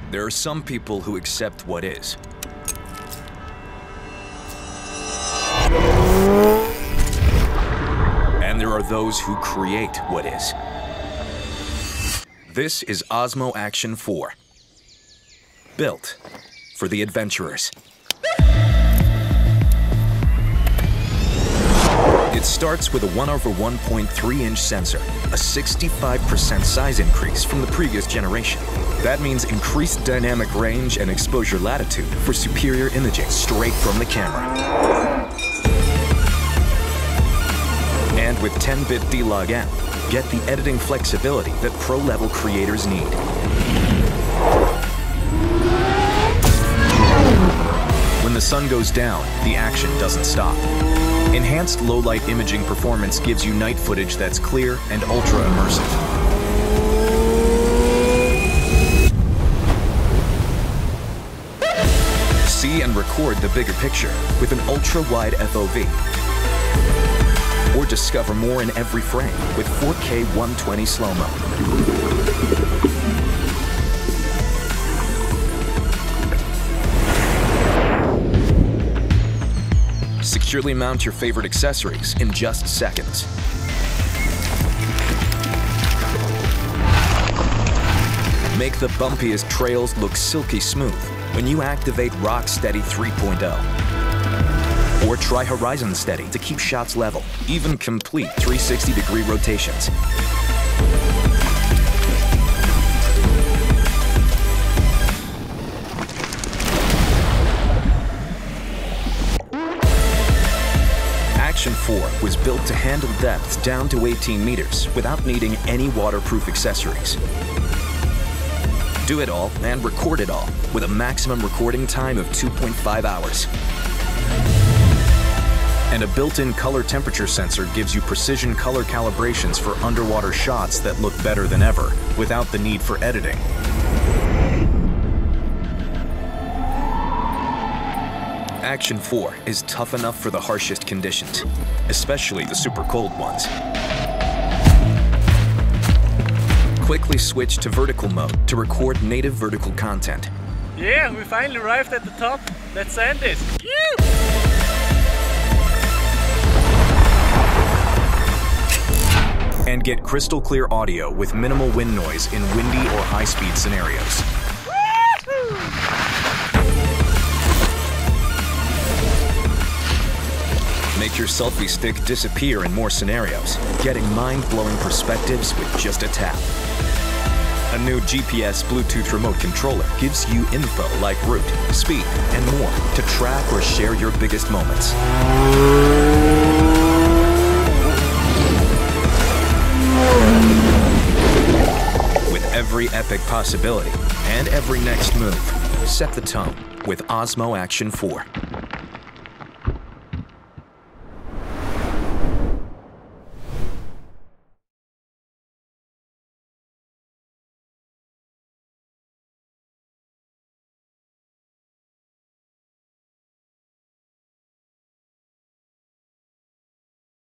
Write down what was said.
There are some people who accept what is. And there are those who create what is. This is Osmo Action 4. Built for the adventurers. It starts with a 1/1.3-inch sensor, a 65% size increase from the previous generation. That means increased dynamic range and exposure latitude for superior imaging straight from the camera. And with 10-bit D-Log-M, get the editing flexibility that pro-level creators need. When the sun goes down, the action doesn't stop. Enhanced low-light imaging performance gives you night footage that's clear and ultra-immersive. See and record the bigger picture with an ultra-wide FOV. Or discover more in every frame with 4K 120 slow-mo. Securely mount your favorite accessories in just seconds. Make the bumpiest trails look silky smooth when you activate Rock Steady 3.0. Or try Horizon Steady to keep shots level, even complete 360-degree rotations. Action 4 was built to handle depths down to 18 meters without needing any waterproof accessories. Do it all and record it all with a maximum recording time of 2.5 hours. And a built-in color temperature sensor gives you precision color calibrations for underwater shots that look better than ever without the need for editing. Action 4 is tough enough for the harshest conditions, especially the super cold ones. Quickly switch to vertical mode to record native vertical content. Yeah, we finally arrived at the top. Let's end this. And get crystal clear audio with minimal wind noise in windy or high-speed scenarios. Make your selfie stick disappear in more scenarios, getting mind-blowing perspectives with just a tap. A new GPS Bluetooth remote controller gives you info like route, speed, and more to track or share your biggest moments. With every epic possibility and every next move, set the tone with Osmo Action 4.